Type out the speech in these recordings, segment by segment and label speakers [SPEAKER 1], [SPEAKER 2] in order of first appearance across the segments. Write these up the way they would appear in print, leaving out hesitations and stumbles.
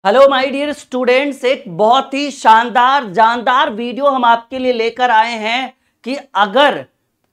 [SPEAKER 1] Hello my dear students, एक बहुत ही शानदार जानदार वीडियो हम आपके लिए लेकर आए हैं कि अगर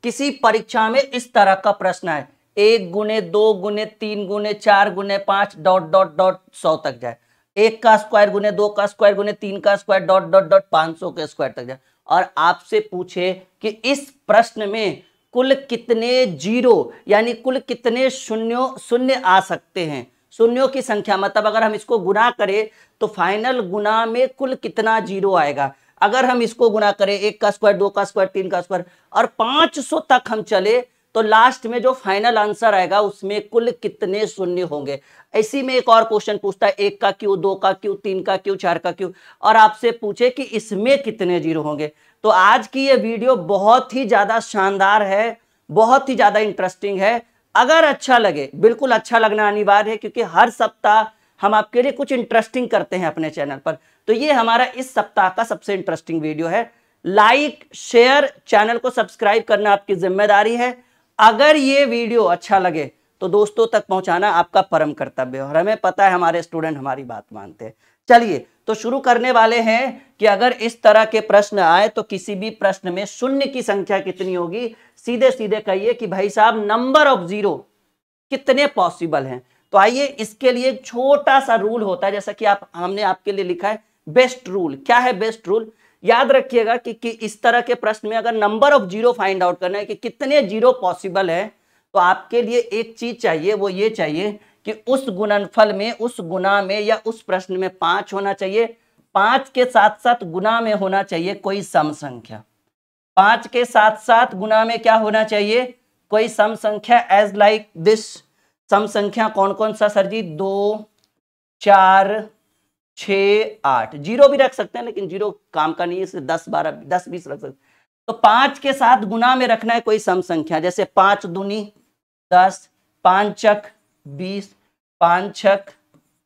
[SPEAKER 1] किसी परीक्षा में इस तरह का प्रश्न है 1 गुने 2 गुने 3 गुने 4 गुने 5 डॉट डॉट डॉट 100 तक जाए, 1 का स्क्वायर गुने 2 का स्क्वायर गुने 3 का स्क्वायर डॉट डॉट डॉट 500 के स्क्वायर तक जाए और आपसे पूछे कि इस प्रश्न में कुल कितने जीरो यानी कुल कितने शून्य आ सकते हैं। शून्यों की संख्या मतलब अगर हम इसको गुना करें तो फाइनल गुना में कुल कितना जीरो आएगा। अगर हम इसको गुना करें 1 का स्क्वायर 2 का स्क्वायर 3 का स्क्वायर और 500 तक हम चले तो लास्ट में जो फाइनल आंसर आएगा उसमें कुल कितने शून्य होंगे। इसी में एक और क्वेश्चन पूछता है 1 का क्यों 2 का क्यों 3 का क्यों 4 का क्यों और आपसे पूछे कि इसमें कितने जीरो होंगे। तो आज की ये वीडियो बहुत ही ज्यादा शानदार है, बहुत ही ज्यादा इंटरेस्टिंग है। अगर अच्छा लगे, बिल्कुल अच्छा लगना अनिवार्य है क्योंकि हर सप्ताह हम आपके लिए कुछ इंटरेस्टिंग करते हैं अपने चैनल पर। तो ये हमारा इस सप्ताह का सबसे इंटरेस्टिंग वीडियो है। लाइक शेयर चैनल को सब्सक्राइब करना आपकी जिम्मेदारी है। अगर ये वीडियो अच्छा लगे तो दोस्तों तक पहुंचाना आपका परम कर्तव्य है और हमें पता है हमारे स्टूडेंट हमारी बात मानते हैं। चलिए तो शुरू करने वाले हैं कि अगर इस तरह के प्रश्न आए तो किसी भी प्रश्न में शून्य की संख्या कितनी होगी। सीधे सीधे कहिए कि भाई साहब नंबर ऑफ जीरो कितने पॉसिबल हैं। तो आइए इसके लिए एक छोटा सा रूल होता है, जैसा कि हमने आपके लिए लिखा है बेस्ट रूल। क्या है बेस्ट रूल? याद रखिएगा कि इस तरह के प्रश्न में अगर number of zero find out करना है कि कितने जीरो पॉसिबल है तो आपके लिए एक चीज चाहिए, वो ये चाहिए कि उस गुणनफल में, उस गुना में या उस प्रश्न में 5 होना चाहिए। 5 के साथ साथ गुना में होना चाहिए कोई सम संख्या। 5 के साथ साथ गुना में क्या होना चाहिए? कोई सम संख्या। एज लाइक दिस सम संख्या कौन कौन सा सर जी? 2 4 6 8। जीरो भी रख सकते हैं लेकिन जीरो काम का नहीं है, इसे 10 12 10 20 रख सकते हैं। तो 5 के साथ गुना में रखना है कोई सम संख्या, जैसे 5 दूनी 10, 5 चक 20, 5 छक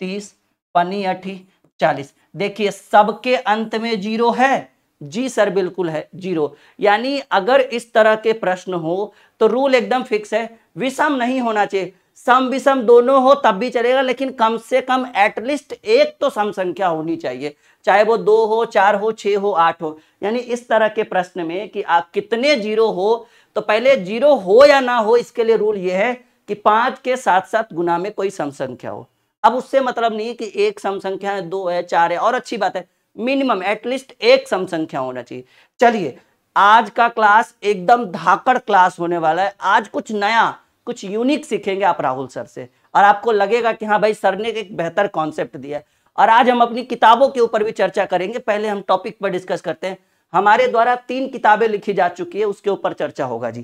[SPEAKER 1] 30, पनी 80 40। देखिए सबके अंत में जीरो है। जी सर बिल्कुल है जीरो। यानी अगर इस तरह के प्रश्न हो तो रूल एकदम फिक्स है, विषम नहीं होना चाहिए। सम विषम दोनों हो तब भी चलेगा लेकिन कम से कम एटलीस्ट एक तो सम संख्या होनी चाहिए, चाहे वो 2 हो 4 हो 6 हो 8 हो। यानी इस तरह के प्रश्न में कि आप कितने जीरो हो तो पहले जीरो हो या ना हो इसके लिए रूल ये है कि 5 के साथ साथ गुना में कोई सम संख्या हो। अब उससे मतलब नहीं कि एक सम संख्या है, 2 है, 4 है, और अच्छी बात है मिनिमम एटलीस्ट एक सम संख्या होना चाहिए। चलिए आज का क्लास एकदम धाकड़ क्लास होने वाला है। आज कुछ नया कुछ यूनिक सीखेंगे आप राहुल सर से और आपको लगेगा कि हाँ भाई सर ने एक बेहतर कॉन्सेप्ट दिया है। और आज हम अपनी किताबों के ऊपर भी चर्चा करेंगे। पहले हम टॉपिक पर डिस्कस करते हैं। हमारे द्वारा 3 किताबें लिखी जा चुकी है, उसके ऊपर चर्चा होगा जी।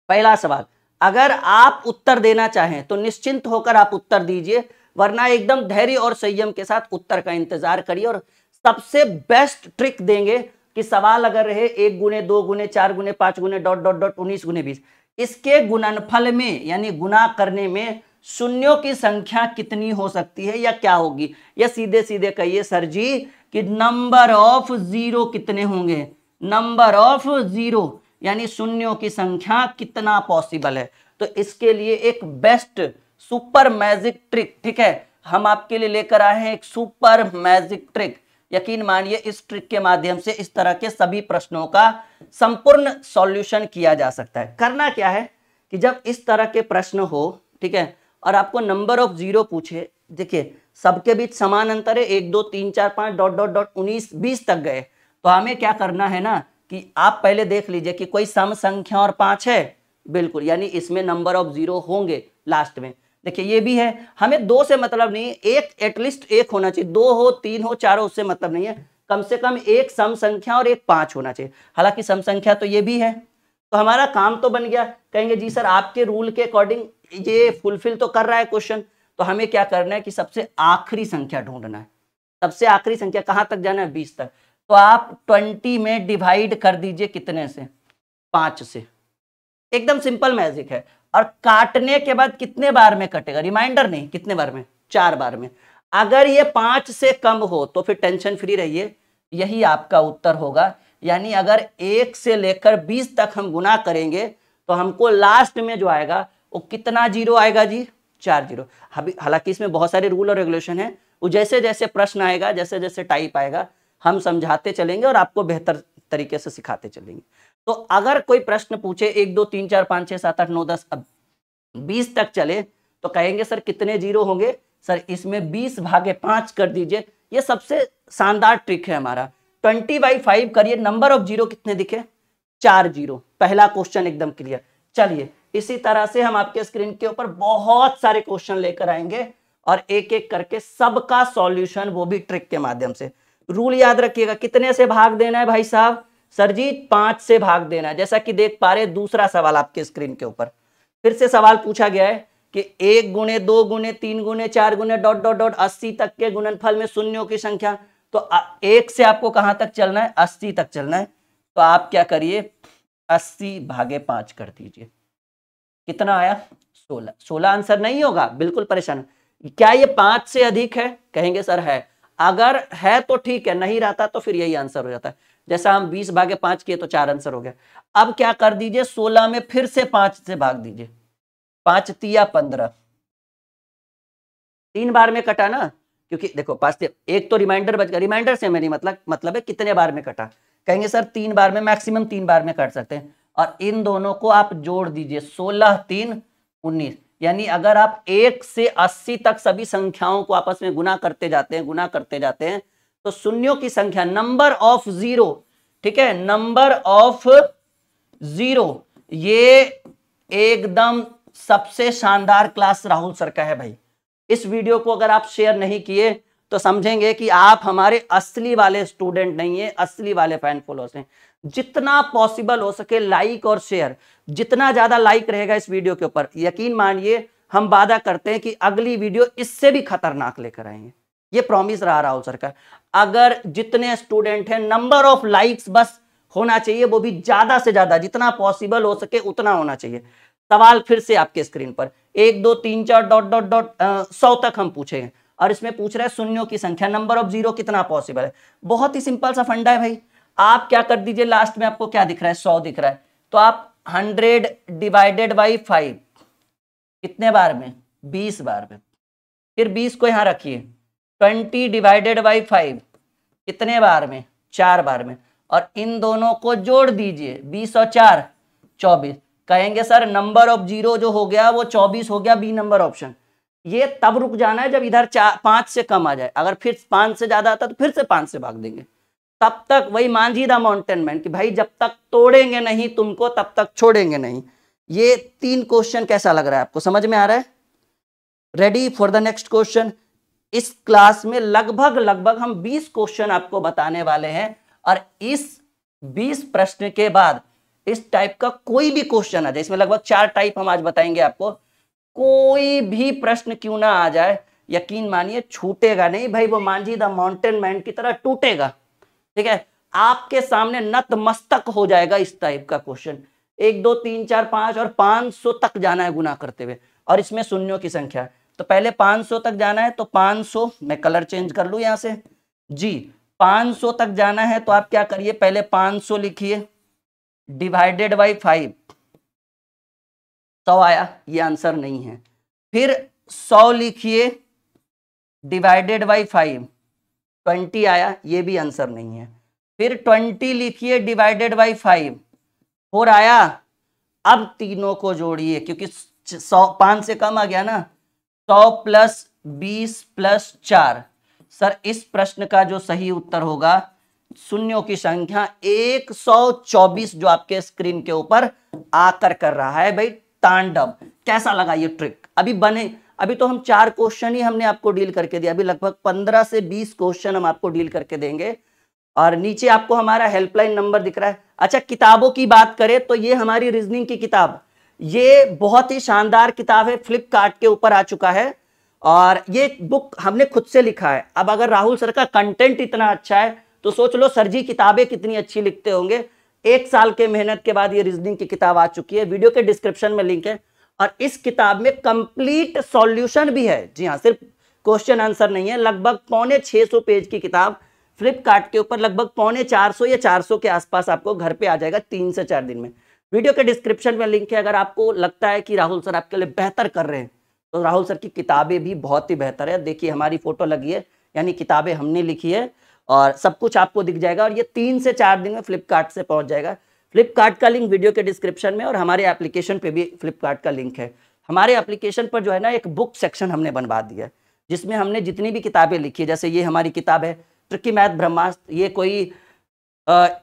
[SPEAKER 1] पहला सवाल, अगर आप उत्तर देना चाहें तो निश्चिंत होकर आप उत्तर दीजिए, वरना एकदम धैर्य और संयम के साथ उत्तर का इंतजार करिए। और सबसे बेस्ट ट्रिक देंगे कि सवाल अगर रहे 1 गुने 2 गुने 4 गुने 5 गुने डॉट डॉट डॉट 19 गुने 20, इसके गुणनफल में यानी गुना करने में शून्यों की संख्या कितनी हो सकती है या क्या होगी। या सीधे सीधे कहिए सर जी कि नंबर ऑफ जीरो कितने होंगे। नंबर ऑफ जीरो यानी शून्यों की संख्या कितना पॉसिबल है। तो इसके लिए एक बेस्ट सुपर मैजिक ट्रिक, ठीक है, हम आपके लिए लेकर आए हैं एक सुपर मैजिक ट्रिक। यकीन मानिए इस ट्रिक के माध्यम से इस तरह के सभी प्रश्नों का संपूर्ण सॉल्यूशन किया जा सकता है। करना क्या है कि जब इस तरह के प्रश्न हो, ठीक है, और आपको नंबर ऑफ जीरो पूछे, देखिए सबके बीच समान अंतर है, 1 2 3 4 5 डॉट डॉट डॉट 19 20 तक गए। तो हमें क्या करना है ना कि आप पहले देख लीजिए कि कोई सम संख्या और 5 है, बिल्कुल, यानी इसमें नंबर ऑफ जीरो होंगे लास्ट में। देखिए ये भी है, हमें 2 से मतलब नहीं है, एक एटलीस्ट एक होना चाहिए, 2 हो 3 हो 4 हो उससे मतलब नहीं है, कम से कम एक सम संख्या और एक 5 होना चाहिए। हालांकि सम संख्या तो ये भी है। तो हमारा काम तो बन गया। कहेंगे जी सर आपके रूल के अकॉर्डिंग ये फुलफिल तो कर रहा है क्वेश्चन, तो हमें क्या करना है कि सबसे आखिरी संख्या ढूंढना है। सबसे आखिरी संख्या कहां तक जाना है? 20 तक। तो आप 20 में डिवाइड कर दीजिए कितने से? 5 से। एकदम सिंपल मैजिक है। और काटने के बाद कितने बार में कटेगा? रिमाइंडर नहीं, कितने बार में? 4 बार में। अगर ये 5 से कम हो तो फिर टेंशन फ्री रहिए, यही आपका उत्तर होगा। यानी अगर 1 से लेकर 20 तक हम गुना करेंगे तो हमको लास्ट में जो आएगा वो कितना जीरो आएगा जी? 4 जीरो। हालांकि इसमें बहुत सारे रूल और रेगुलेशन है, वो जैसे जैसे प्रश्न आएगा, जैसे जैसे टाइप आएगा, हम समझाते चलेंगे और आपको बेहतर तरीके से सिखाते चलेंगे। तो अगर कोई प्रश्न पूछे 1 2 3 4 5 6 7 8 9 10 अब 20 तक चले तो कहेंगे सर कितने जीरो होंगे? सर इसमें 20/5 कर दीजिए। ये सबसे शानदार ट्रिक है हमारा। 20/5 करिए, नंबर ऑफ जीरो कितने दिखे? 4 जीरो। पहला क्वेश्चन एकदम क्लियर। चलिए इसी तरह से हम आपके स्क्रीन के ऊपर बहुत सारे क्वेश्चन लेकर आएंगे और एक एक करके सबका सॉल्यूशन, वो भी ट्रिक के माध्यम से। रूल याद रखिएगा, कितने से भाग देना है भाई साहब? सर जी 5 से भाग देना है। जैसा कि देख पा रहे दूसरा सवाल आपके स्क्रीन के ऊपर फिर से सवाल पूछा गया है कि 1 गुणे 2 गुणे 3 गुणे 4 गुणे ... 80 तक के गुणनफल में शून्यों की संख्या। तो 1 से आपको कहां तक चलना है? 80 तक चलना है। तो आप क्या करिए, 80/5 कर दीजिए। कितना आया? 16। 16 आंसर नहीं होगा, बिल्कुल परेशान। क्या ये 5 से अधिक है? कहेंगे सर है। अगर है तो ठीक है, नहीं रहता तो फिर यही आंसर हो जाता है। जैसा हम 20/5 किए तो 4 आंसर हो गया। अब क्या कर दीजिए, 16 में फिर से 5 से भाग दीजिए। 5 तिया 15, 3 बार में कटा ना, क्योंकि देखो 5 एक तो रिमाइंडर बच गया। रिमाइंडर से मेरी मतलब है कितने बार में कटा। कहेंगे सर 3 बार में, मैक्सिमम 3 बार में काट सकते हैं। और इन दोनों को आप जोड़ दीजिए, 16 3 19। यानी अगर आप 1 से 80 तक सभी संख्याओं को आपस में गुना करते जाते हैं तो शून्यों की संख्या, नंबर ऑफ जीरो, ठीक है, नंबर ऑफ जीरो, ये एकदम सबसे शानदार क्लास राहुल सर का है भाई। इस वीडियो को अगर आप शेयर नहीं किए तो समझेंगे कि आप हमारे असली वाले स्टूडेंट नहीं है, असली वाले फैन फॉलोअर्स हैं। जितना पॉसिबल हो सके लाइक और शेयर, जितना ज्यादा लाइक रहेगा इस वीडियो के ऊपर, यकीन मानिए हम वादा करते हैं कि अगली वीडियो इससे भी खतरनाक लेकर आएंगे। ये प्रॉमिस रहा राहुल सर का। अगर जितने स्टूडेंट हैं, नंबर ऑफ लाइक्स बस होना चाहिए, वो भी ज्यादा से ज्यादा, जितना पॉसिबल हो सके उतना होना चाहिए। सवाल फिर से आपके स्क्रीन पर 1 2 3 4 ... 100 तक हम पूछेंगे और इसमें पूछ रहे हैं शून्यों की संख्या, नंबर ऑफ जीरो कितना पॉसिबल है। बहुत ही सिंपल सा फंडा है भाई। आप क्या कर दीजिए, लास्ट में आपको क्या दिख रहा है? 100 दिख रहा है। तो आप 100/5 कितने बार में? 20 बार में। फिर 20 को यहां रखिए, 20/5 कितने बार में? 4 बार में। और इन दोनों को जोड़ दीजिए, 20 और 4 24। कहेंगे सर नंबर ऑफ जीरो जो हो गया वो 24 हो गया, बी नंबर ऑप्शन। ये तब रुक जाना है जब इधर 5 से कम आ जाए। अगर फिर 5 से ज्यादा आता तो फिर से 5 से भाग देंगे। तब तक वही मांझी द माउंटेन मैन कि भाई जब तक तोड़ेंगे नहीं तुमको तब तक छोड़ेंगे नहीं। ये 3 क्वेश्चन कैसा लग रहा है आपको? समझ में आ रहा है? Ready for the next question. इस क्लास में लगभग हम 20 क्वेश्चन आपको बताने वाले हैं और इस 20 प्रश्न के बाद इस टाइप का कोई भी क्वेश्चन आ जाए, इसमें लगभग 4 टाइप हम आज बताएंगे आपको, कोई भी प्रश्न क्यों ना आ जाए, यकीन मानिए छूटेगा नहीं भाई। वो मांझी द माउंटेन मैन की तरह टूटेगा, ठीक है, आपके सामने नतमस्तक हो जाएगा इस टाइप का क्वेश्चन। 1 2 3 4 5 और 500 तक जाना है गुना करते हुए, और इसमें शून्यों की संख्या। तो पहले 500 तक जाना है, तो 500, मैं कलर चेंज कर लूं यहां से जी। 500 तक जाना है तो आप क्या करिए, पहले 500 लिखिए डिवाइडेड बाई 5। 100 आया, ये आंसर नहीं है। फिर 100 लिखिए डिवाइडेड बाई 5, 20 आया, ये भी आंसर नहीं है। फिर 20 लिखिए डिवाइडेड बाई 5, 4 आया। अब तीनों को जोड़िए क्योंकि 5 से कम आ गया ना। 100 प्लस 20 प्लस 4। सर इस प्रश्न का जो सही उत्तर होगा, शून्यों की संख्या 124 जो आपके स्क्रीन के ऊपर आकर कर रहा है भाई तांडव। कैसा लगा ये ट्रिक? अभी तो हम 4 क्वेश्चन ही हमने आपको डील करके दिया, अभी लगभग 15 से 20 क्वेश्चन हम आपको डील करके देंगे। और नीचे आपको हमारा हेल्पलाइन नंबर दिख रहा है। अच्छा, किताबों की बात करें तो ये हमारी रीजनिंग की किताब, ये बहुत ही शानदार किताब है, फ्लिपकार्ट के ऊपर आ चुका है और ये बुक हमने खुद से लिखा है। अब अगर राहुल सर का कंटेंट इतना अच्छा है तो सोच लो सर जी किताबें कितनी अच्छी लिखते होंगे। 1 साल के मेहनत के बाद ये रीजनिंग की किताब आ चुकी है, वीडियो के डिस्क्रिप्शन में लिंक है। और इस किताब में कंप्लीट सॉल्यूशन भी है। जी हाँ, सिर्फ क्वेश्चन आंसर नहीं है। लगभग 650 पेज की किताब फ्लिपकार्ट के ऊपर लगभग 450 या 400 के आसपास आपको घर पे आ जाएगा 3 से 4 दिन में। वीडियो के डिस्क्रिप्शन में लिंक है। अगर आपको लगता है कि राहुल सर आपके लिए बेहतर कर रहे हैं तो राहुल सर की किताबें भी बहुत ही बेहतर है। देखिए हमारी फोटो लगी है, यानी किताबें हमने लिखी है और सब कुछ आपको दिख जाएगा और ये 3 से 4 दिन में फ्लिपकार्ट से पहुंच जाएगा। फ्लिपकार्ट का लिंक वीडियो के डिस्क्रिप्शन में और हमारे एप्लीकेशन पे भी फ्लिपकार्ट का लिंक है। हमारे एप्लीकेशन पर जो है ना एक बुक सेक्शन हमने बनवा दिया है, जिसमें हमने जितनी भी किताबें लिखी है, जैसे ये हमारी किताब है ट्रिकी मैथ ब्रह्मास्त्र, ये कोई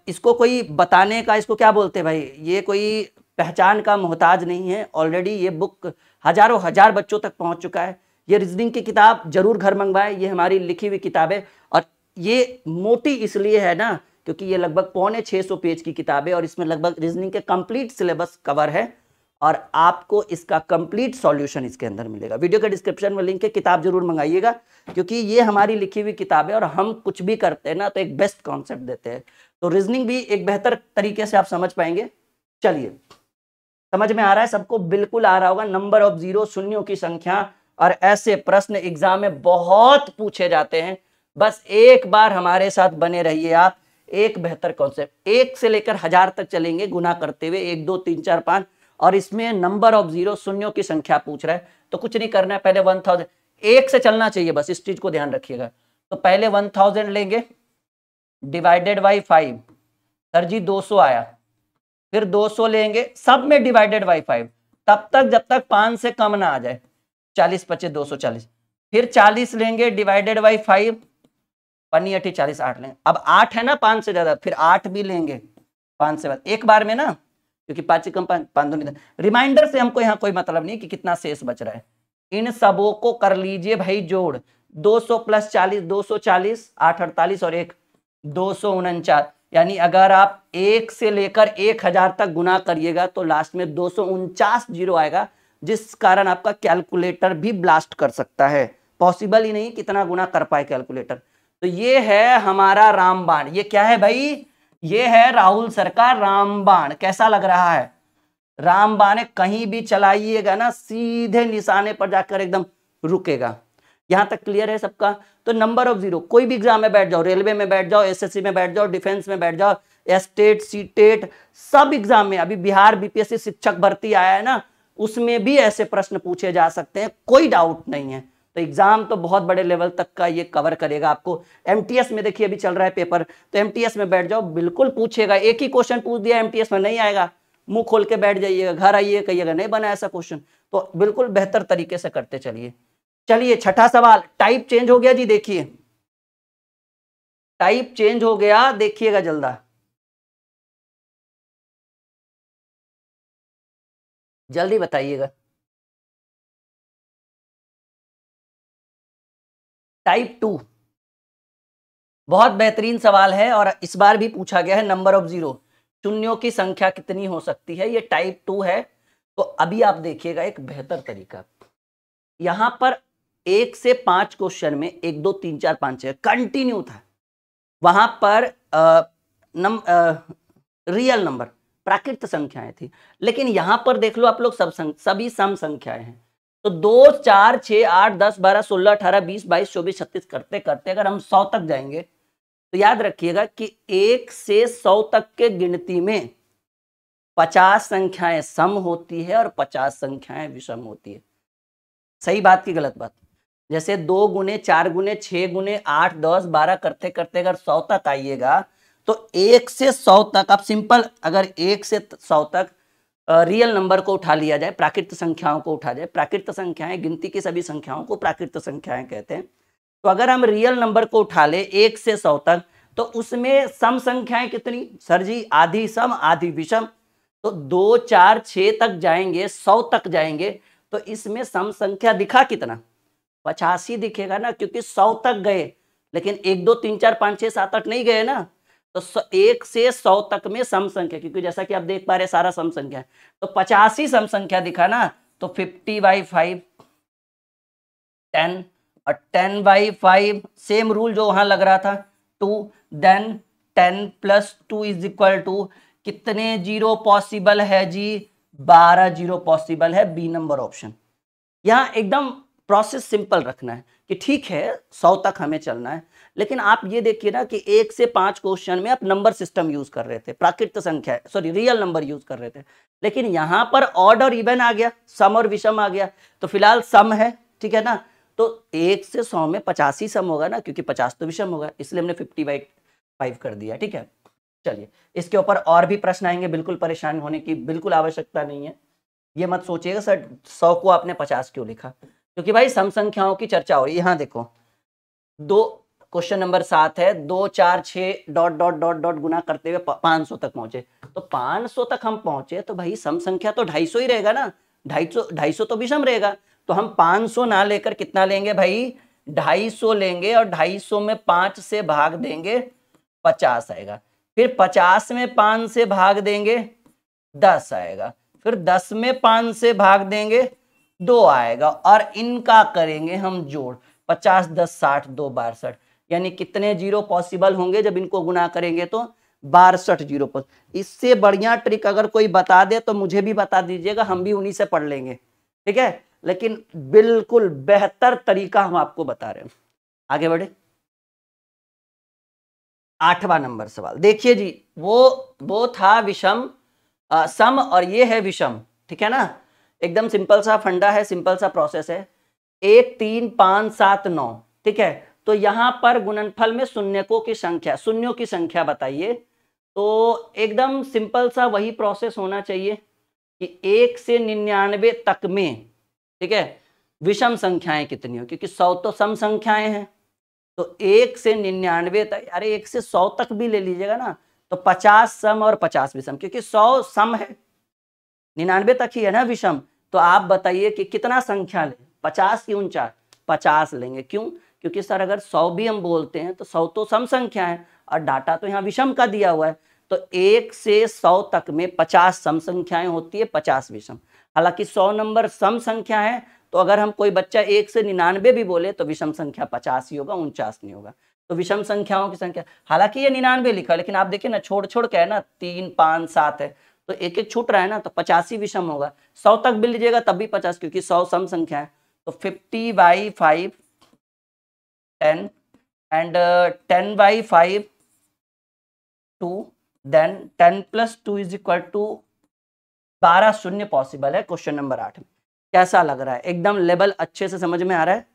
[SPEAKER 1] इसको कोई बताने का, इसको क्या बोलते हैं भाई, ये कोई पहचान का मोहताज नहीं है। ऑलरेडी ये बुक हजारों हजार बच्चों तक पहुंच चुका है। ये रीजनिंग की किताब जरूर घर मंगवाए, ये हमारी लिखी हुई किताब है और ये मोटी इसलिए है ना क्योंकि ये लगभग 650 पेज की किताब है और इसमें लगभग रीजनिंग के कंप्लीट सिलेबस कवर है और आपको इसका कंप्लीट सॉल्यूशन इसके अंदर मिलेगा। वीडियो के डिस्क्रिप्शन में लिंक है, किताब जरूर मंगाइएगा क्योंकि ये हमारी लिखी हुई किताब है और हम कुछ भी करते हैं ना तो एक बेस्ट कॉन्सेप्ट देते हैं, तो रीजनिंग भी एक बेहतर तरीके से आप समझ पाएंगे। चलिए, समझ में आ रहा है सबको? बिल्कुल आ रहा होगा। नंबर ऑफ जीरो, शून्यों की संख्या और ऐसे प्रश्न एग्जाम में बहुत पूछे जाते हैं। बस एक बार हमारे साथ बने रहिए आप। एक बेहतर कॉन्सेप्ट, 1 से लेकर 1000 तक चलेंगे गुना करते हुए, 1 2 3 4 5, और इसमें नंबर ऑफ जीरो, शून्यों की संख्या पूछ रहा है तो कुछ नहीं करना है, पहले 1000 1 से चलना चाहिए, बस इस चीज को ध्यान रखिएगा। तो पहले 1000 लेंगे डिवाइडेड बाई 5, सर जी 200 आया, फिर 200 लेंगे सब में डिवाइडेड बाई 5 तब तक जब तक 5 से कम ना आ जाए, 40 25 240, फिर 40 लेंगे डिवाइडेड बाई 5, 5 8 40, 8 लेंगे। अब 8 है ना 5 से ज्यादा, फिर 8 भी लेंगे 5 से बाद, एक बार में ना, क्योंकि 5 से कम 5 2 नहीं। रिमाइंडर से हमको यहाँ कोई मतलब नहीं कि कितना शेष बच रहा है। इन सबों को कर लीजिए भाई जोड़, 200 प्लस 40 240, 8 48 और 1 249, यानी अगर आप 1 से लेकर 1000 तक गुना करिएगा तो लास्ट में 249 जीरो आएगा, जिस कारण आपका कैलकुलेटर भी ब्लास्ट कर सकता है। पॉसिबल ही नहीं कितना गुना कर पाए कैलकुलेटर। तो ये है हमारा रामबाण। ये क्या है भाई? ये है राहुल सर का रामबाण। कैसा लग रहा है? रामबाण कहीं भी चलाइएगा ना सीधे निशाने पर जाकर एकदम रुकेगा। यहां तक क्लियर है सबका? तो नंबर ऑफ जीरो, कोई भी एग्जाम में बैठ जाओ, रेलवे में बैठ जाओ, एसएससी में बैठ जाओ, डिफेंस में बैठ जाओ, स्टेट सीटेट सब एग्जाम में, अभी बिहार बीपीएससी शिक्षक भर्ती आया है ना, उसमें भी ऐसे प्रश्न पूछे जा सकते हैं, कोई डाउट नहीं है। तो एग्जाम तो बहुत बड़े लेवल तक का ये कवर करेगा आपको। एमटीएस में देखिए अभी चल रहा है पेपर, तो एमटीएस में बैठ जाओ, बिल्कुल पूछेगा। एक ही क्वेश्चन पूछ दिया एमटीएस में, नहीं आएगा मुंह खोल के बैठ जाइएगा, घर आइए कहिएगा नहीं बना ऐसा क्वेश्चन। तो बिल्कुल बेहतर तरीके से करते चलिए। चलिए छठा सवाल, टाइप चेंज हो गया जी, देखिए टाइप चेंज हो गया, देखिएगा जल्दा, जल्दी बताइएगा। टाइप 2 बहुत बेहतरीन सवाल है और इस बार भी पूछा गया है। नंबर ऑफ जीरो, शून्यों की संख्या कितनी हो सकती है, ये टाइप 2 है। तो अभी आप देखिएगा एक बेहतर तरीका, यहां पर 1 से 5 क्वेश्चन में 1 2 3 4 5 6 कंटिन्यू था, वहां पर रियल नंबर प्राकृत संख्याएं थी, लेकिन यहां पर देख लो आप लोग सभी सम संख्याएं हैं। तो 2 4 6 8 10 12 16 18 20 22 24 36 करते करते अगर हम 100 तक जाएंगे तो याद रखिएगा कि 1 से 100 तक के गिनती में 50 संख्याएं सम होती है और 50 संख्याएं विषम होती है। सही बात की गलत बात? जैसे 2 गुने 4 गुने 6 गुने 8 10 12 करते करते अगर 100 तक आइएगा तो 1 से 100 तक आप सिंपल, अगर 1 से 100 तक रियल नंबर को उठा लिया जाए, प्राकृत संख्याओं को उठा जाए, प्राकृत संख्याएं गिनती की सभी संख्याओं को प्राकृत संख्याएं कहते हैं। तो अगर हम रियल नंबर को उठा ले 1 से 100 तक, तो उसमें सम संख्याएं कितनी? सर जी आधी सम आधी विषम। तो 2 4 6 तक जाएंगे, 100 तक जाएंगे, तो इसमें सम संख्या दिखा कितना? 85 दिखेगा ना, क्योंकि 100 तक गए लेकिन 1 2 3 4 5 6 7 8 नहीं गए ना। तो 1 से 100 तक में सम संख्या, क्योंकि जैसा कि आप देख पा रहे सारा सम संख्या है, तो 85 सम संख्या दिखा ना। तो 50/5 10 और 10/5 सेम रूल जो वहां लग रहा था 2, देन 10 + 2 = कितने जीरो पॉसिबल है जी? 12 जीरो पॉसिबल है, बी नंबर ऑप्शन। यहां एकदम प्रोसेस सिंपल रखना है, कि ठीक है 100 तक हमें चलना है, लेकिन आप ये देखिए ना कि 1 से 5 क्वेश्चन में आप नंबर सिस्टम यूज कर रहे थे, प्राकृत संख्या सॉरी रियल नंबर यूज कर रहे थे, लेकिन यहां पर ऑड और इवन आ गया, सम और विषम आ गया। तो फिलहाल सम है, ठीक है ना, तो 1 से 100 में 50 ही सम होगा ना, क्योंकि 50 तो विषम होगा, इसलिए हमने 50/5 कर दिया। ठीक है, चलिए इसके ऊपर और भी प्रश्न आएंगे, बिल्कुल परेशान होने की बिल्कुल आवश्यकता नहीं है। ये मत सोचिएगा सर 100 को आपने 50 क्यों लिखा, क्योंकि भाई सम संख्याओं की चर्चा हो रही है। यहाँ देखो दो क्वेश्चन नंबर 7 है, 2 4 6 डॉट डॉट डॉट डॉट गुना करते हुए 500 तक पहुंचे, तो 500 तक हम पहुंचे तो भाई सम संख्या तो 250 ही रहेगा ना, 250 तो विषम रहेगा, तो हम 500 ना लेकर कितना लेंगे भाई 250 लेंगे, और 250 में 5 से भाग देंगे 50 आएगा, फिर 50 में 5 से भाग देंगे 10 आएगा, फिर 10 में 5 से भाग देंगे 2 आएगा, और इनका करेंगे हम जोड़, 50 10 60 2 62, यानी कितने जीरो पॉसिबल होंगे जब इनको गुना करेंगे तो 62 जीरो पॉसिबल। इससे बढ़िया ट्रिक अगर कोई बता दे तो मुझे भी बता दीजिएगा, हम भी उन्हीं से पढ़ लेंगे, ठीक है, लेकिन बिल्कुल बेहतर तरीका हम आपको बता रहे हैं। आगे बढ़े, 8वां नंबर सवाल देखिए जी, वो था विषम सम और ये है विषम, ठीक है ना, एकदम सिंपल सा फंडा है, सिंपल सा प्रोसेस है, 1 3 5 7 9, ठीक है, तो यहां पर गुणनफल में शून्यकों की संख्या, शून्यों की संख्या बताइए, तो एकदम सिंपल सा वही प्रोसेस होना चाहिए कि 1 से 99 तक में, ठीक है, विषम संख्याएं कितनी हो, क्योंकि 100 तो सम संख्याएं हैं, तो 1 से 99 तक, अरे 1 से 100 तक भी ले लीजिएगा ना, तो 50 सम और 50 विषम, क्योंकि 100 सम है, 99 तक ही है ना विषम, तो आप बताइए कि कितना संख्या लें, 50 की 49, 50 लेंगे, क्यों, क्योंकि सर अगर 100 भी हम बोलते हैं तो 100 तो सम संख्या है और डाटा तो यहाँ विषम का दिया हुआ है, तो 1 से 100 तक में 50 सम संख्याएं होती है, 50 विषम। हालांकि 100 नंबर सम संख्या है, तो अगर हम कोई बच्चा 1 से 99 भी बोले तो विषम संख्या 50 ही होगा, 49 नहीं होगा, तो विषम संख्याओं की संख्या, हालांकि ये 99 लिखा है, लेकिन आप देखिए ना छोड़ छोड़ के है ना, 3 5 7 है, तो एक एक छूट रहा है ना, तो 50 ही विषम होगा, 100 तक भी लीजिएगा तब भी 50, क्योंकि 100 सम संख्या है, तो 50/5 10 एंड 10/5 2, देन 10 + 2 = 12 शून्य पॉसिबल है क्वेश्चन नंबर 8 में। कैसा लग रहा है, एकदम लेवल अच्छे से समझ में आ रहा है,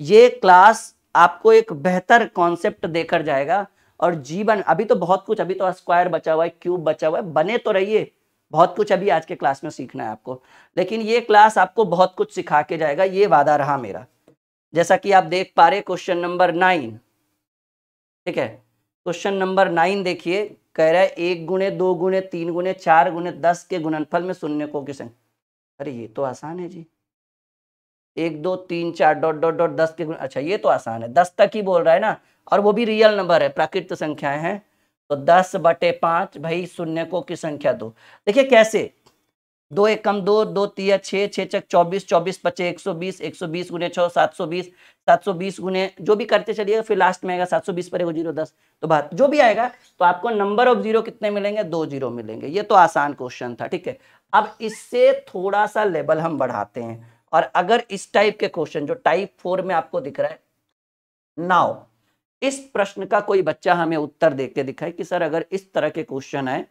[SPEAKER 1] ये क्लास आपको एक बेहतर कॉन्सेप्ट देकर जाएगा, और जीवन अभी तो बहुत कुछ, अभी तो स्क्वायर बचा हुआ है, क्यूब बचा हुआ है, बने तो रहिए, बहुत कुछ अभी आज के क्लास में सीखना है आपको, लेकिन ये क्लास आपको बहुत कुछ सिखा के जाएगा, ये वादा रहा मेरा। जैसा कि आप देख पा रहे क्वेश्चन नंबर 9, ठीक है, क्वेश्चन नंबर 9 देखिए, कह रहा है 1 × 2 × 3 × 4 × 10 के गुणनफल में शून्यकों की संख्या। अरे ये तो आसान है जी, 1 2 3 4 डॉट डॉट डॉट 10 के गुण, अच्छा ये तो आसान है, 10 तक ही बोल रहा है ना, और वो भी रियल नंबर है, प्राकृत संख्याएं हैं, तो 10/5 भाई शून्यकों की संख्या 2। देखिए कैसे, 2 1 कम 2, 2 3 6, 6 चक 24, 24 5 120, 120 × 6 720, 720 गुने जो भी करते चलिएगा, फिर लास्ट में आएगा 720 पर 0 10, तो बात जो भी आएगा, तो आपको नंबर ऑफ जीरो कितने मिलेंगे, 2 जीरो मिलेंगे। ये तो आसान क्वेश्चन था, ठीक है। अब इससे थोड़ा सा लेवल हम बढ़ाते हैं, और अगर इस टाइप के क्वेश्चन जो टाइप 4 में आपको दिख रहा है, नाउ इस प्रश्न का कोई बच्चा हमें उत्तर देके दिखाए कि सर अगर इस तरह के क्वेश्चन है,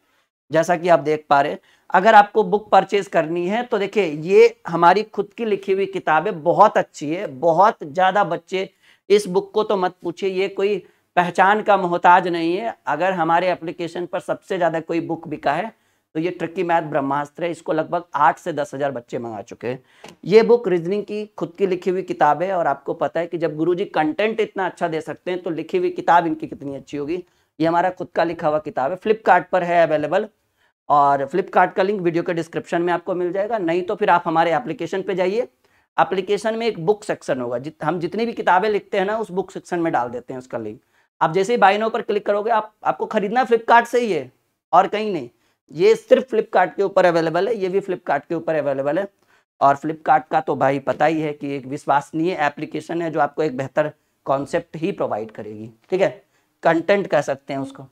[SPEAKER 1] जैसा कि आप देख पा रहे, अगर आपको बुक परचेज करनी है तो देखिए ये हमारी खुद की लिखी हुई किताबें बहुत अच्छी है, बहुत ज्यादा बच्चे इस बुक को तो मत पूछिए, ये कोई पहचान का मोहताज नहीं है। अगर हमारे एप्लीकेशन पर सबसे ज्यादा कोई बुक बिका है तो ये ट्रिकी मैथ ब्रह्मास्त्र है, इसको लगभग 8 से 10 हजार बच्चे मंगा चुके हैं। ये बुक रीजनिंग की खुद की लिखी हुई किताब है, और आपको पता है कि जब गुरुजी कंटेंट इतना अच्छा दे सकते हैं तो लिखी हुई किताब इनकी कितनी अच्छी होगी। ये हमारा खुद का लिखा हुआ किताब है, फ्लिपकार्ट पर है अवेलेबल, और फ्लिपकार्ट का लिंक वीडियो के डिस्क्रिप्शन में आपको मिल जाएगा, नहीं तो फिर आप हमारे एप्लीकेशन पे जाइए, एप्लीकेशन में एक बुक सेक्शन होगा, हम जितनी भी किताबें लिखते हैं ना उस बुक सेक्शन में डाल देते हैं उसका लिंक। आप जैसे ही बाय नाउ पर क्लिक करोगे, आपको खरीदना फ्लिपकार्ट से ही है और कहीं नहीं, ये सिर्फ फ्लिपकार्ट के ऊपर अवेलेबल है, ये भी फ्लिपकार्ट के ऊपर अवेलेबल है। और फ्लिपकार्ट का तो भाई पता ही है कि एक विश्वसनीय एप्लीकेशन है जो आपको एक बेहतर कॉन्सेप्ट ही प्रोवाइड करेगी, ठीक है, कंटेंट कह सकते हैं उसको।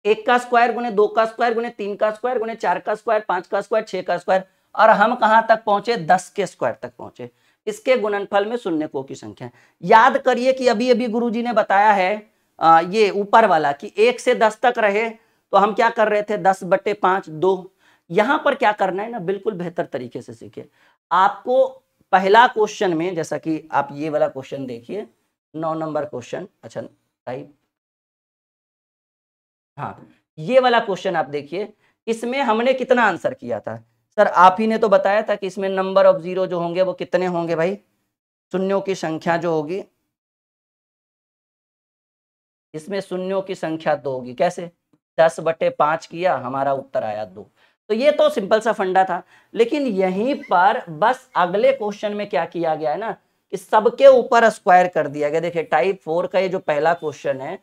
[SPEAKER 1] 1 का स्क्वायर गुने 2 का स्क्वायर गुने 3 का स्क्वायर गुने 4 का स्क्वायर 5 का स्क्वायर 6 का स्क्वायर, और हम कहां तक पहुंचे, 10 के स्क्वायर तक पहुंचे। इसके गुणनफल में शून्यकों की संख्या। याद करिए कि अभी अभी गुरुजी ने बताया है ये ऊपर वाला कि 1 से 10 तक रहे तो हम क्या कर रहे थे 10/5 2। यहां पर क्या करना है ना, बिल्कुल बेहतर तरीके से सीखिए। आपको पहला क्वेश्चन में, जैसा कि आप ये वाला क्वेश्चन देखिए 9 नंबर क्वेश्चन, अच्छा टाइप, हाँ ये वाला क्वेश्चन आप देखिए, इसमें हमने कितना आंसर किया था सर, आप ही ने तो बताया था कि इसमें नंबर ऑफ जीरो जो होंगे वो कितने होंगे भाई, शून्यों की संख्या जो होगी, इसमें शून्यों की संख्या 2 होगी। कैसे, 10/5 किया, हमारा उत्तर आया 2। तो ये तो सिंपल सा फंडा था। लेकिन यहीं पर बस अगले क्वेश्चन में क्या किया गया है ना कि सबके ऊपर स्क्वायर कर दिया गया। देखिए टाइप 4 का ये जो पहला क्वेश्चन है,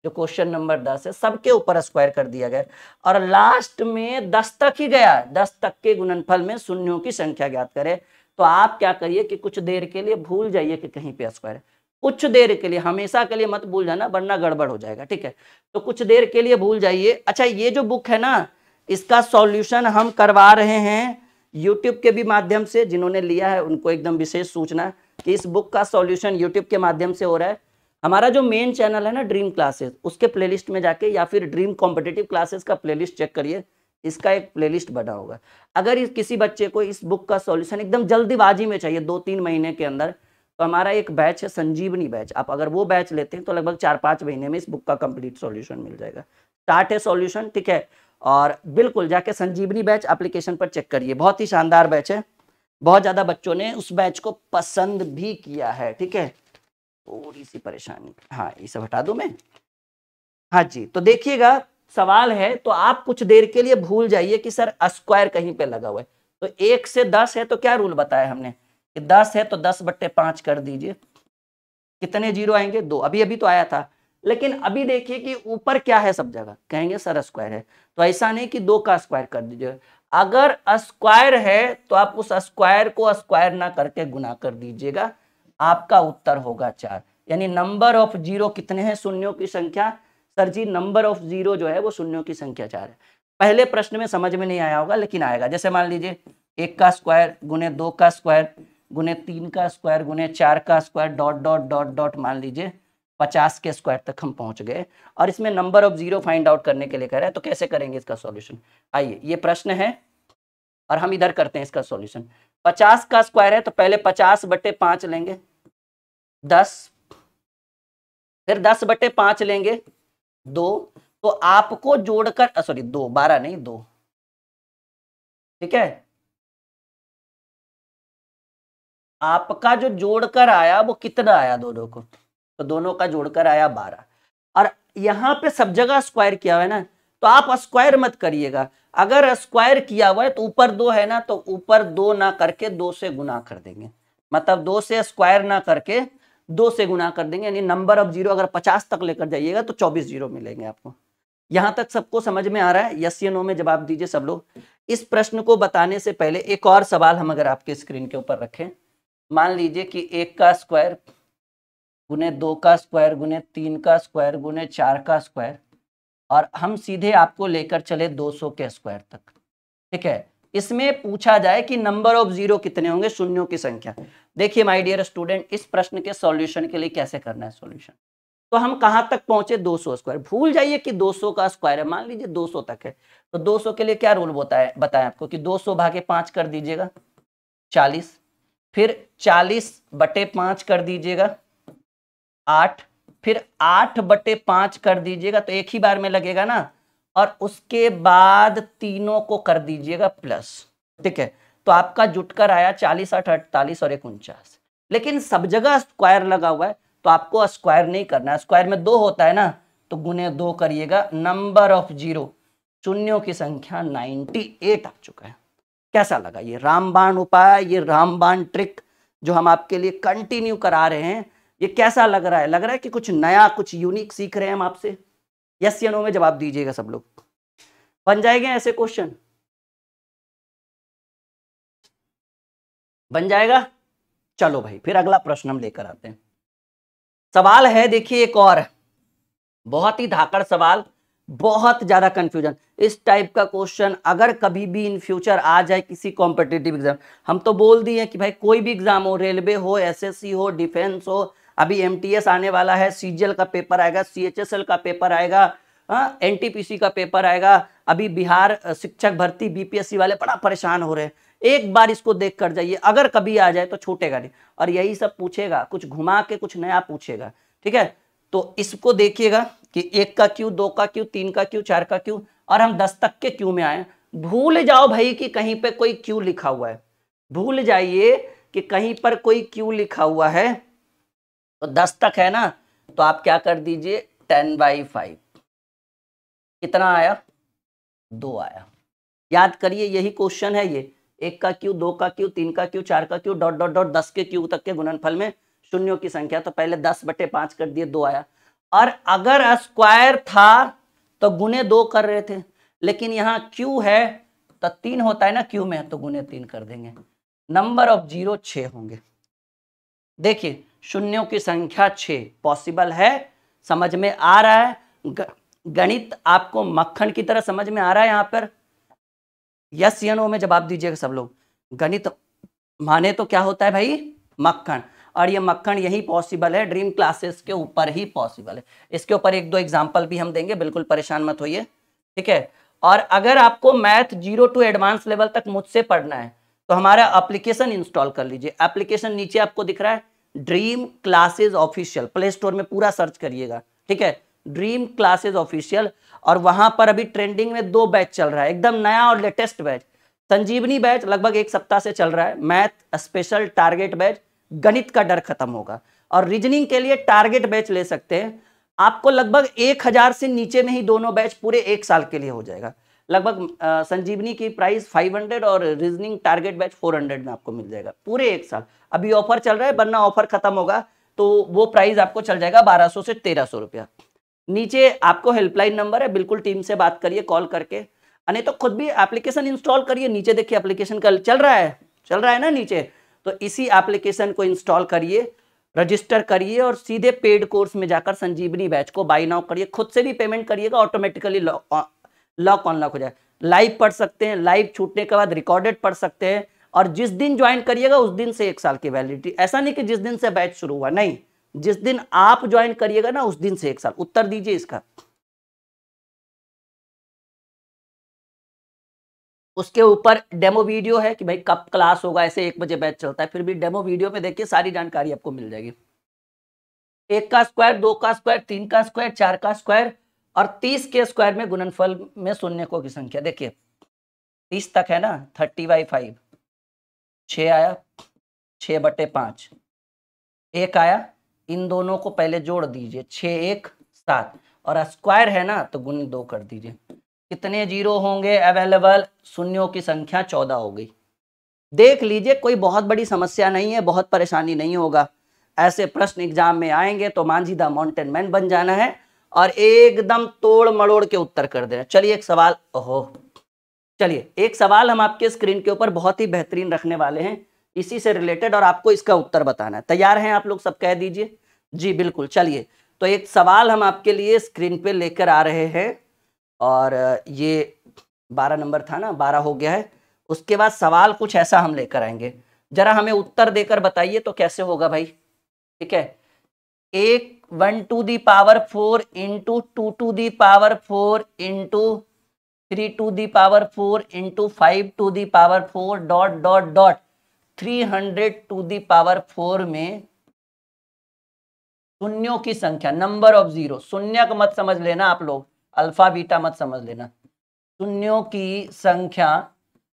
[SPEAKER 1] जो क्वेश्चन नंबर 10 है, सबके ऊपर स्क्वायर कर दिया गया और लास्ट में 10 तक ही गया, 10 तक के गुणनफल में शून्यों की संख्या ज्ञात करें। तो आप क्या करिए कि कुछ देर के लिए भूल जाइए कि कहीं पे स्क्वायर है, कुछ देर के लिए, हमेशा के लिए मत भूल जाना वरना गड़बड़ हो जाएगा, ठीक है। तो कुछ देर के लिए भूल जाइए। अच्छा ये जो बुक है ना, इसका सॉल्यूशन हम करवा रहे हैं यूट्यूब के भी माध्यम से। जिन्होंने लिया है उनको एकदम विशेष सूचना कि इस बुक का सॉल्यूशन यूट्यूब के माध्यम से हो रहा है। हमारा जो मेन चैनल है ना ड्रीम क्लासेस, उसके प्लेलिस्ट में जाके या फिर ड्रीम कॉम्पिटिटिव क्लासेस का प्लेलिस्ट चेक करिए, इसका एक प्लेलिस्ट बना होगा। अगर किसी बच्चे को इस बुक का सॉल्यूशन एकदम जल्दीबाजी में चाहिए 2-3 महीने के अंदर, तो हमारा एक बैच है संजीवनी बैच, आप अगर वो बैच लेते हैं तो लगभग 4-5 महीने में इस बुक का कंप्लीट सॉल्यूशन मिल जाएगा। स्टार्ट है सॉल्यूशन, ठीक है। और बिल्कुल जाके संजीवनी बैच एप्लीकेशन पर चेक करिए, बहुत ही शानदार बैच है, बहुत ज्यादा बच्चों ने उस बैच को पसंद भी किया है, ठीक है। थोड़ी सी परेशानी, हाँ ये सब हटा दूं मैं, हाँ जी। तो देखिएगा सवाल है, तो आप कुछ देर के लिए भूल जाइए कि सर स्क्वायर कहीं पे लगा हुआ है। तो 1 से 10 है तो क्या रूल बताया हमने कि 10 है तो 10/5 कर दीजिए, कितने जीरो आएंगे 2, अभी अभी तो आया था। लेकिन अभी देखिए कि ऊपर क्या है, सब जगह कहेंगे सर स्क्वायर है, तो ऐसा नहीं कि 2 का स्क्वायर कर दीजिए। अगर स्क्वायर है तो आप उस स्क्वायर को स्क्वायर ना करके गुना कर दीजिएगा, आपका उत्तर होगा 4। यानी नंबर ऑफ जीरो कितने हैं, शून्यों की संख्या। Sir ji number of zero जो है वो शून्यों की संख्या 4 है। पहले प्रश्न में समझ में नहीं आया होगा लेकिन आएगा। जैसे मान लीजिए 1 का स्क्वायर गुने 2 का स्क्वायर गुने 3 का स्क्वायर गुने 4 का square dot dot dot dot, मान लीजिए 50 के स्क्वायर तक हम पहुंच गए और इसमें number of zero find out करने के लिए कह रहा है। तो कैसे करेंगे इसका सॉल्यूशन, आइए ये प्रश्न है और हम इधर करते हैं इसका सॉल्यूशन। 50 का स्क्वायर है तो पहले 50/5 लेंगे 10, फिर 10/5 लेंगे 2। तो आपको जोड़कर सॉरी 2, 12 नहीं 2, ठीक है। आपका जो जोड़कर आया वो कितना आया दोनों को, तो दोनों का जोड़कर आया 12। और यहां पे सब जगह स्क्वायर किया हुआ है ना, तो आप स्क्वायर मत करिएगा। अगर स्क्वायर किया हुआ है तो ऊपर 2 है ना, तो ऊपर 2 ना करके 2 से गुना कर देंगे, मतलब 2 से स्क्वायर ना करके 2 से गुना कर देंगे। यानी नंबर ऑफ जीरो अगर 50 तक लेकर जाइएगा तो 24 जीरो मिलेंगे आपको। यहां तक सबको समझ में आ रहा है, यस या नो में जवाब दीजिए सब लोग। इस प्रश्न को बताने से पहले एक और सवाल हम अगर आपके स्क्रीन के ऊपर रखें, मान लीजिए कि 1 का स्क्वायर गुने 2 का स्क्वायर गुने 3 का स्क्वायर गुने 4 का स्क्वायर, और हम सीधे आपको लेकर चले 200 के स्क्वायर तक, ठीक है। इसमें पूछा जाए कि नंबर ऑफ जीरो कितने होंगे, शून्यों की संख्या। देखिए माय डियर स्टूडेंट, इस प्रश्न के सॉल्यूशन के लिए कैसे करना है सॉल्यूशन। तो हम कहां तक पहुंचे, 200 स्क्वायर। भूल जाइए कि 200 का स्क्वायर है, मान लीजिए 200 तक है। तो 200 के लिए क्या रूल बताया आपको कि 200/5 कर दीजिएगा 40, फिर 40/5 कर दीजिएगा 8, फिर 8/5 कर दीजिएगा, तो एक ही बार में लगेगा ना, और उसके बाद तीनों को कर दीजिएगा प्लस, ठीक है। तो आपका जुटकर आया 40, 8, 48 और 49। लेकिन सब जगह स्क्वायर लगा हुआ है तो आपको स्क्वायर नहीं करना है, स्क्वायर में 2 होता है ना, तो गुने 2 करिएगा। नंबर ऑफ जीरो, शून्यों की संख्या 98 आ चुका है। कैसा लगा ये रामबाण उपाय, ये रामबाण ट्रिक जो हम आपके लिए कंटिन्यू करा रहे हैं, ये कैसा लग रहा है? लग रहा है कि कुछ नया, कुछ यूनिक सीख रहे हैं हम आपसे? यस या नो में जवाब दीजिएगा सब लोग। बन जाएंगे ऐसे क्वेश्चन? बन जाएगा? चलो भाई फिर अगला प्रश्न हम लेकर आते हैं। सवाल है देखिए एक और बहुत ही धाकड़ सवाल, बहुत ज्यादा कंफ्यूजन। इस टाइप का क्वेश्चन अगर कभी भी इन फ्यूचर आ जाए किसी कॉम्पिटिटिव एग्जाम, हम तो बोल दिए कि भाई कोई भी एग्जाम हो, रेलवे हो, एसएससी हो, डिफेंस हो, अभी एमटीएस आने वाला है, सीजीएल का पेपर आएगा, सीएचएसएल का पेपर आएगा, एनटीपीसी का पेपर आएगा, अभी बिहार शिक्षक भर्ती बीपीएससी वाले बड़ा परेशान हो रहे हैं। एक बार इसको देख कर जाइए, अगर कभी आ जाए तो छूटेगा नहीं, और यही सब पूछेगा, कुछ घुमा के कुछ नया पूछेगा। ठीक है, तो इसको देखिएगा कि 1 का क्यू, 2 का क्यू, 3 का क्यू, 4 का क्यू, और हम 10 तक के क्यू में आए। भूल जाओ भाई कि कहीं पे कोई क्यू लिखा हुआ है, भूल जाइए कि कहीं पर कोई क्यू लिखा हुआ है। तो 10 तक है ना, तो आप क्या कर दीजिए 10/5, कितना आया 2 आया। याद करिए यही क्वेश्चन है ये, 1 का क्यू, 2 का क्यू, 3 का क्यू, 4 का क्यू, डॉट डॉट डॉट 10 के क्यू तक के गुणनफल में शून्यों की संख्या, तो पहले 10/5 कर दिए, 2 आया। और अगर स्क्वायर था तो गुने 2 कर रहे थे, लेकिन यहाँ क्यू है तो 3 होता है ना क्यू में, तो गुने 3 कर देंगे। नंबर ऑफ जीरो 6 होंगे। देखिए शून्यों की संख्या 6 पॉसिबल है, समझ में आ रहा है? गणित आपको मक्खन की तरह समझ में आ रहा है? यहाँ पर यस या नो में जवाब दीजिएगा सब लोग। गणित माने तो क्या होता है भाई? मक्खन। और ये मक्खन यही पॉसिबल है, ड्रीम क्लासेस के ऊपर ही पॉसिबल है। इसके ऊपर 1-2 एग्जाम्पल भी हम देंगे, बिल्कुल परेशान मत होइए। ठीक है, और अगर आपको मैथ 0 to एडवांस लेवल तक मुझसे पढ़ना है तो हमारा एप्लीकेशन इंस्टॉल कर लीजिए। एप्लीकेशन नीचे आपको दिख रहा है, dream classes official, play store में पूरा सर्च करिएगा। ठीक है, ड्रीम क्लासेस ऑफिशियल, और वहां पर अभी ट्रेंडिंग में 2 बैच चल रहा है, एकदम नया और लेटेस्ट बैच। संजीवनी बैच लगभग 1 सप्ताह से चल रहा है, मैथ स्पेशल टारगेट बैच, गणित का डर खत्म होगा। और रीजनिंग के लिए टारगेट बैच ले सकते हैं, आपको लगभग 1000 से नीचे में ही दोनों बैच पूरे 1 साल के लिए हो जाएगा। लगभग संजीवनी की प्राइस 500 और रीजनिंग टारगेट बैच 400 में आपको मिल जाएगा पूरे 1 साल। अभी ऑफर चल रहा है, वरना ऑफर खत्म होगा तो वो प्राइस आपको चल जाएगा 1200 से 1300 रुपया। नीचे आपको हेल्पलाइन नंबर है, बिल्कुल टीम से बात करिए कॉल करके, नहीं तो खुद भी एप्लीकेशन इंस्टॉल करिए। नीचे देखिए एप्लीकेशन का चल रहा है ना नीचे, तो इसी एप्लीकेशन को इंस्टॉल करिए, रजिस्टर करिए, और सीधे पेड कोर्स में जाकर संजीवनी बैच को बाय नाउ करिए। खुद से भी पेमेंट करिएगा, ऑटोमेटिकली लॉक अनलॉक हो जाए। लाइव पढ़ सकते हैं, लाइव छूटने के बाद रिकॉर्डेड पढ़ सकते हैं, और जिस दिन ज्वाइन करिएगा उस दिन से 1 साल की वैलिडिटी। ऐसा नहीं कि जिस दिन से बैच शुरू हुआ, नहीं, जिस दिन आप ज्वाइन करिएगा ना उस दिन से 1 साल। उत्तर दीजिए इसका। उसके ऊपर डेमो वीडियो है कि भाई कब क्लास होगा, ऐसे 1 बजे बैच चलता है, फिर भी डेमो वीडियो में देखिए सारी जानकारी आपको मिल जाएगी। 1 का स्क्वायर, 2 का स्क्वायर, 3 का स्क्वायर, 4 का स्क्वायर और 30 के स्क्वायर में गुणनफल में शून्यकों की संख्या। देखिए 30 तक है ना, 30/5, 6 आया, 6/5, 1 आया, इन दोनों को पहले जोड़ दीजिए, 6 1 7, और स्क्वायर है ना तो गुने 2 कर दीजिए। कितने जीरो होंगे अवेलेबल? शून्यों की संख्या 14 हो गई। देख लीजिए, कोई बहुत बड़ी समस्या नहीं है, बहुत परेशानी नहीं होगा। ऐसे प्रश्न एग्जाम में आएंगे तो मांझी द माउंटेन मैन बन जाना है और एकदम तोड़ मड़ोड़ के उत्तर कर देना। चलिए एक सवाल, चलिए एक सवाल हम आपके स्क्रीन के ऊपर बहुत ही बेहतरीन रखने वाले हैं, इसी से रिलेटेड, और आपको इसका उत्तर बताना है। तैयार हैं आप लोग? सब कह दीजिए जी बिल्कुल। चलिए तो एक सवाल हम आपके लिए स्क्रीन पे लेकर आ रहे हैं, और ये 12 नंबर था ना, 12 हो गया है। उसके बाद सवाल कुछ ऐसा हम लेकर आएंगे, जरा हमें उत्तर देकर बताइए तो कैसे होगा भाई। ठीक है, 1 to the power 4 into 2 to the power 4 into 3 to the power 4 into 5 to the power 4 dot dot dot 300 to the power 4 में शून्यों की संख्या, नंबर ऑफ जीरो, शून्य मत समझ लेना आप लोग, अल्फा बीटा मत समझ लेना, शून्यों की संख्या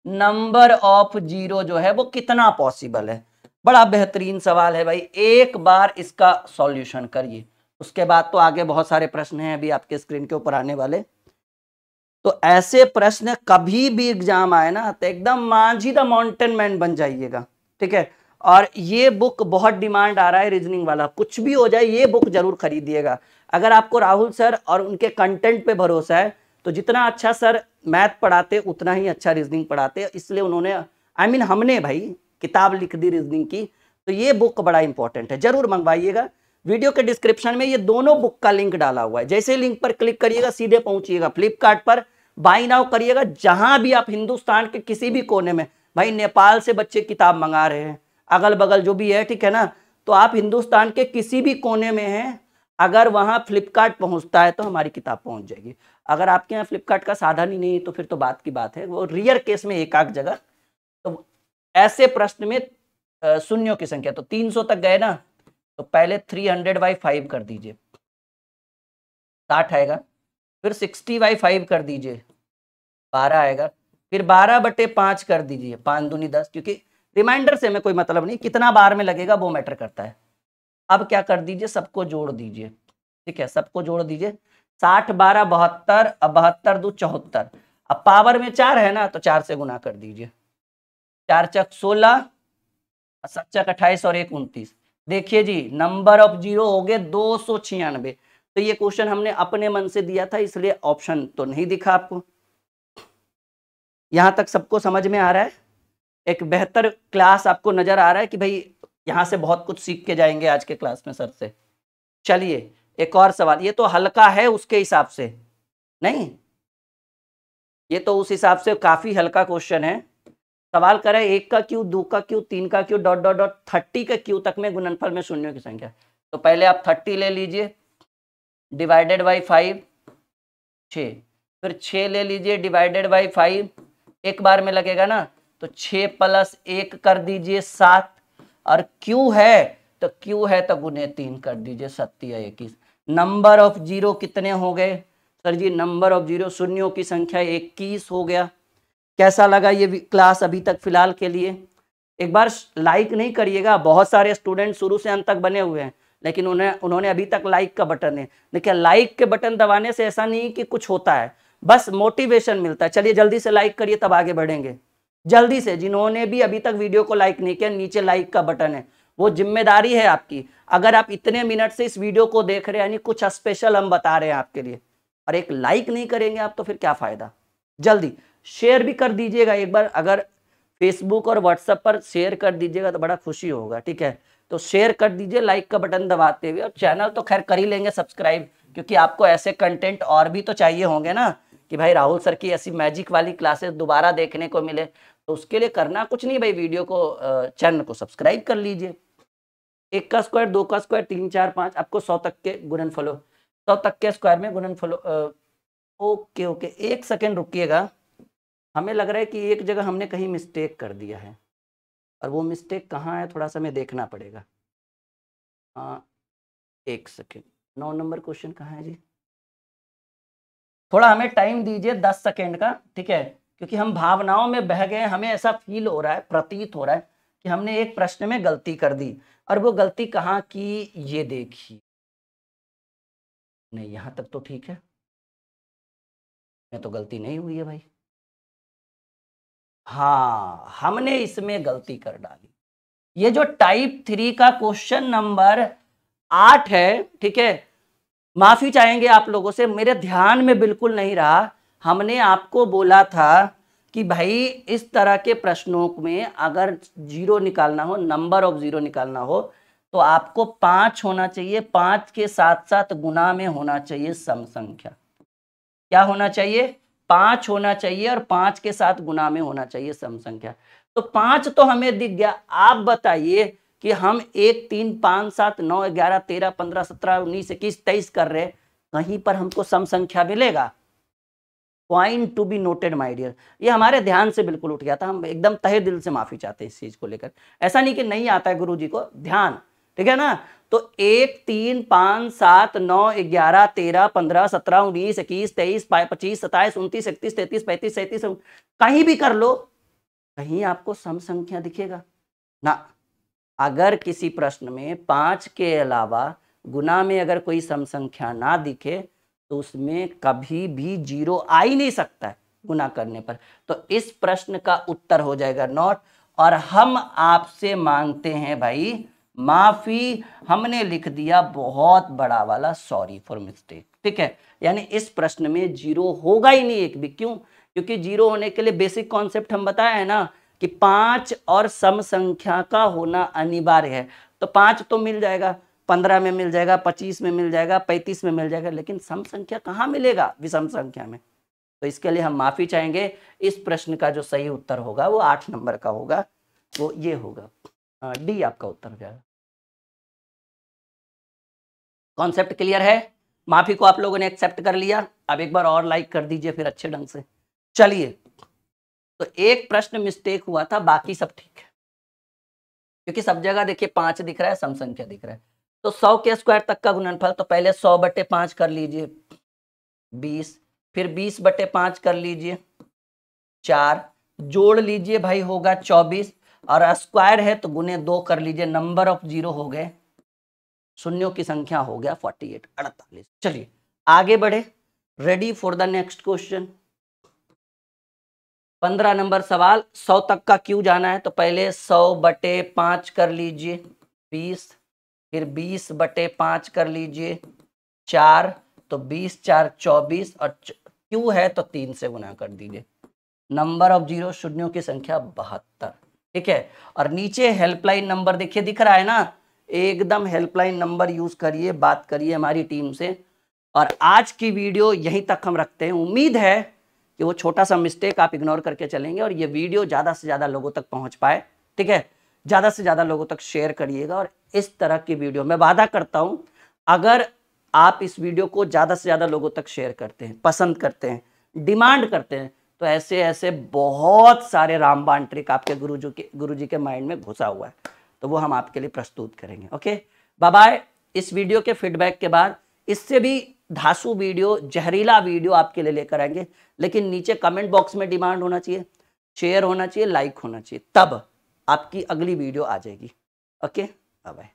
[SPEAKER 1] नंबर ऑफ जीरो जो है वो कितना पॉसिबल है। बड़ा बेहतरीन सवाल है भाई, एक बार इसका सॉल्यूशन करिए, उसके बाद तो आगे बहुत सारे प्रश्न हैं अभी आपके स्क्रीन के ऊपर आने वाले। तो ऐसे प्रश्न कभी भी एग्जाम आए ना तो एकदम मांझी द माउंटेन मैन बन जाइएगा। ठीक है, और ये बुक बहुत डिमांड आ रहा है रीजनिंग वाला, कुछ भी हो जाए ये बुक जरूर खरीदिएगा। अगर आपको राहुल सर और उनके कंटेंट पे भरोसा है तो जितना अच्छा सर मैथ पढ़ाते उतना ही अच्छा रीजनिंग पढ़ाते, इसलिए उन्होंने हमने भाई किताब लिख दी रीजनिंग की, तो ये बुक बड़ा इंपॉर्टेंट है, जरूर मंगवाइएगा। वीडियो के डिस्क्रिप्शन में ये दोनों बुक का लिंक डाला हुआ है। जैसे लिंक पर क्लिक करिएगा सीधे पहुंचिएगा फ्लिपकार्ट पर, बाय नाउ करिएगा। जहां भी आप हिंदुस्तान के किसी भी कोने में, भाई नेपाल से बच्चे किताब मंगा रहे हैं, अगल बगल जो भी है, ठीक है ना, तो आप हिंदुस्तान के किसी भी कोने में हैं, अगर वहां फ्लिपकार्ट पहुंचता है तो हमारी किताब पहुंच जाएगी। अगर आपके यहाँ फ्लिपकार्ट का साधन ही नहीं तो फिर तो बात की बात है, वो रियर केस में एक आध जगह। तो ऐसे प्रश्न में शून्यों की संख्या, तो 300 तक गए ना, तो पहले 300/5 कर दीजिए, 60 आएगा। फिर 60/5 कर दीजिए, 12 आएगा। फिर 12/5 कर दीजिए, 5 दूनी 10, क्योंकि रिमाइंडर से हमें कोई मतलब नहीं, कितना बार में लगेगा वो मैटर करता है। अब क्या कर दीजिए, सबको जोड़ दीजिए, ठीक है, सबको जोड़ दीजिए। 60 12 72, अब 72 2 74। अब पावर में 4 है ना, तो 4 से गुना कर दीजिए। 4 चक 16, 7 चक 28 और 1 29। देखिए जी, नंबर ऑफ जीरो हो गए 296। तो ये क्वेश्चन हमने अपने मन से दिया था, इसलिए ऑप्शन तो नहीं दिखा आपको। यहां तक सबको समझ में आ रहा है? एक बेहतर क्लास आपको नजर आ रहा है कि भाई यहां से बहुत कुछ सीख के जाएंगे आज के क्लास में सर से। चलिए एक और सवाल, ये तो हल्का है उसके हिसाब से नहीं, ये तो उस हिसाब से काफी हल्का क्वेश्चन है। सवाल करें 1 का क्यू, 2 का क्यू, 3 का क्यू, डॉट डॉट डॉट 30 का क्यू तक में गुणनफल में शून्यों की संख्या। तो पहले आप 30 ले लीजिए, डिवाइडेड बाई 5, 6। फिर 6 ले लीजिए, डिवाइडेड बाई 5, एक बार में लगेगा ना, तो 6 + 1 कर दीजिए 7। और क्यू है तो गुने 3 कर दीजिए, 7 या 21। नंबर ऑफ जीरो कितने हो गए sir ji? Number of zero, शून्यों की संख्या 21 हो गया। कैसा लगा ये क्लास अभी तक फिलहाल के लिए? एक बार लाइक नहीं करिएगा, बहुत सारे स्टूडेंट शुरू से अंत तक बने हुए हैं, लेकिन उन्होंने अभी तक लाइक का बटन है। देखिए लाइक के बटन दबाने से ऐसा नहीं कि कुछ होता है, बस मोटिवेशन मिलता है। चलिए जल्दी से लाइक करिए, तब आगे बढ़ेंगे। जल्दी से, जिन्होंने भी अभी तक वीडियो को लाइक नहीं किया, नीचे लाइक का बटन है, वो जिम्मेदारी है आपकी। अगर आप इतने मिनट से इस वीडियो को देख रहे हैं, यानी कुछ स्पेशल हम बता रहे हैं आपके लिए, और एक लाइक नहीं करेंगे आप तो फिर क्या फायदा। जल्दी शेयर भी कर दीजिएगा एक बार, अगर फेसबुक और व्हाट्सएप पर शेयर कर दीजिएगा तो बड़ा खुशी होगा, ठीक है। तो शेयर कर दीजिए लाइक का बटन दबाते हुए, और चैनल तो खैर कर ही लेंगे सब्सक्राइब, क्योंकि आपको ऐसे कंटेंट और भी तो चाहिए होंगे ना, कि भाई राहुल सर की ऐसी मैजिक वाली क्लासेस दोबारा देखने को मिले। तो उसके लिए करना कुछ नहीं भाई, वीडियो को चैनल को सब्सक्राइब कर लीजिए। 1 का स्क्वायर, 2 का स्क्वायर, 3 4 5, आपको 100 तक के गुणनफलों, 100 तक के स्क्वायर में गुणनफलों। ओके ओके, 1 सेकेंड रुकिएगा, हमें लग रहा है कि एक जगह हमने कहीं मिस्टेक कर दिया है, और वो मिस्टेक कहाँ है थोड़ा सा हमें देखना पड़ेगा। 1 सेकेंड, 9 नंबर क्वेश्चन कहाँ है जी? थोड़ा हमें टाइम दीजिए 10 सेकेंड का, ठीक है, क्योंकि हम भावनाओं में बह गए। हमें ऐसा फील हो रहा है, प्रतीत हो रहा है कि हमने एक प्रश्न में गलती कर दी, और वो गलती कहाँ की ये देखिए। नहीं, यहां तक तो ठीक है, मैं तो गलती नहीं हुई है भाई। हाँ, हमने इसमें गलती कर डाली। ये जो टाइप 3 का क्वेश्चन नंबर 8 है, ठीक है, माफी चाहेंगे आप लोगों से, मेरे ध्यान में बिल्कुल नहीं रहा। हमने आपको बोला था कि भाई इस तरह के प्रश्नों में अगर जीरो निकालना हो, नंबर ऑफ जीरो निकालना हो, तो आपको 5 होना चाहिए, 5 के साथ साथ गुना में होना चाहिए सम संख्या। क्या होना चाहिए? 5 होना चाहिए, और 5 के साथ गुना में होना चाहिए सम संख्या। तो 5 तो हमें दिख गया। आप बताइए कि हम 1 3 5 7 9 11 13 15 17 19 21 23 कर रहे, कहीं पर हमको सम संख्या मिलेगा? Point to be noted my dear, ये हमारे ध्यान से बिल्कुल उठ गया था। हम एकदम तहे दिल से माफी चाहते हैं इस चीज को लेकर। ऐसा नहीं कि नहीं आता है गुरुजी को ध्यान, ठीक है ना। तो 1 3 5 7 9 11 13 15 17 19 21 23 25 27 29 31 33 35 37, कहीं भी कर लो, कहीं आपको सम संख्या दिखेगा ना। अगर किसी प्रश्न में 5 के अलावा गुना में अगर कोई सम संख्या ना दिखे, तो उसमें कभी भी जीरो आ ही नहीं सकता है गुना करने पर। तो इस प्रश्न का उत्तर हो जाएगा नॉट, और हम आपसे मांगते हैं भाई माफी। हमने लिख दिया बहुत बड़ा वाला सॉरी फॉर मिस्टेक, ठीक है। यानी इस प्रश्न में जीरो होगा ही नहीं एक भी। क्यों? क्योंकि जीरो होने के लिए बेसिक कॉन्सेप्ट हम बताया है ना, कि 5 और सम संख्या का होना अनिवार्य है। तो 5 तो मिल जाएगा, 15 में मिल जाएगा, 25 में मिल जाएगा, 35 में मिल जाएगा, लेकिन सम संख्या कहाँ मिलेगा विषम संख्या में। तो इसके लिए हम माफी चाहेंगे। इस प्रश्न का जो सही उत्तर होगा वो 8 नंबर का होगा, वो ये होगा, डी आपका उत्तर हो जाएगा। कॉन्सेप्ट क्लियर है? माफी को आप लोगों ने एक्सेप्ट कर लिया। अब एक बार और लाइक कर दीजिए फिर अच्छे ढंग से। चलिए, तो एक प्रश्न मिस्टेक हुआ था, बाकी सब ठीक है, क्योंकि सब जगह देखिए 5 दिख रहा है, सम संख्या दिख रहा है। तो 100 के स्क्वायर तक का गुणनफल, तो पहले 100/5 कर लीजिए 20, फिर 20/5 कर लीजिए 4, जोड़ लीजिए भाई होगा 24, और स्क्वायर है तो गुने 2 कर लीजिए, नंबर ऑफ जीरो हो गए, शून्यों की संख्या हो गया 48, 48। चलिए आगे बढ़े, ready for the next question. 15 number सवाल, 100 तक का क्यों जाना है, तो पहले 100/5 कर लीजिए 20, फिर 20/5 कर लीजिए 4, तो 20 4 24, और क्यों है तो 3 से गुना कर दीजिए, नंबर ऑफ जीरो शून्यों की संख्या 72। ठीक है, और नीचे हेल्पलाइन नंबर देखिए दिख रहा है ना, एकदम हेल्पलाइन नंबर यूज करिए, बात करिए हमारी टीम से। और आज की वीडियो यहीं तक हम रखते हैं। उम्मीद है कि वो छोटा सा मिस्टेक आप इग्नोर करके चलेंगे और ये वीडियो ज़्यादा से ज़्यादा लोगों तक पहुंच पाए। ठीक है, ज़्यादा से ज़्यादा लोगों तक शेयर करिएगा। और इस तरह की वीडियो मैं वादा करता हूं, अगर आप इस वीडियो को ज़्यादा से ज़्यादा लोगों तक शेयर करते हैं, पसंद करते हैं, डिमांड करते हैं, तो ऐसे ऐसे बहुत सारे रामबाण ट्रिक आपके गुरुजी के माइंड में घुसा हुआ है, तो वो हम आपके लिए प्रस्तुत करेंगे। Okay, bye bye. इस वीडियो के फीडबैक के बाद इससे भी धांसू वीडियो, जहरीला वीडियो आपके लिए लेकर आएंगे, लेकिन नीचे कमेंट बॉक्स में डिमांड होना चाहिए, शेयर होना चाहिए, लाइक होना चाहिए, तब आपकी अगली वीडियो आ जाएगी। Okay, bye bye.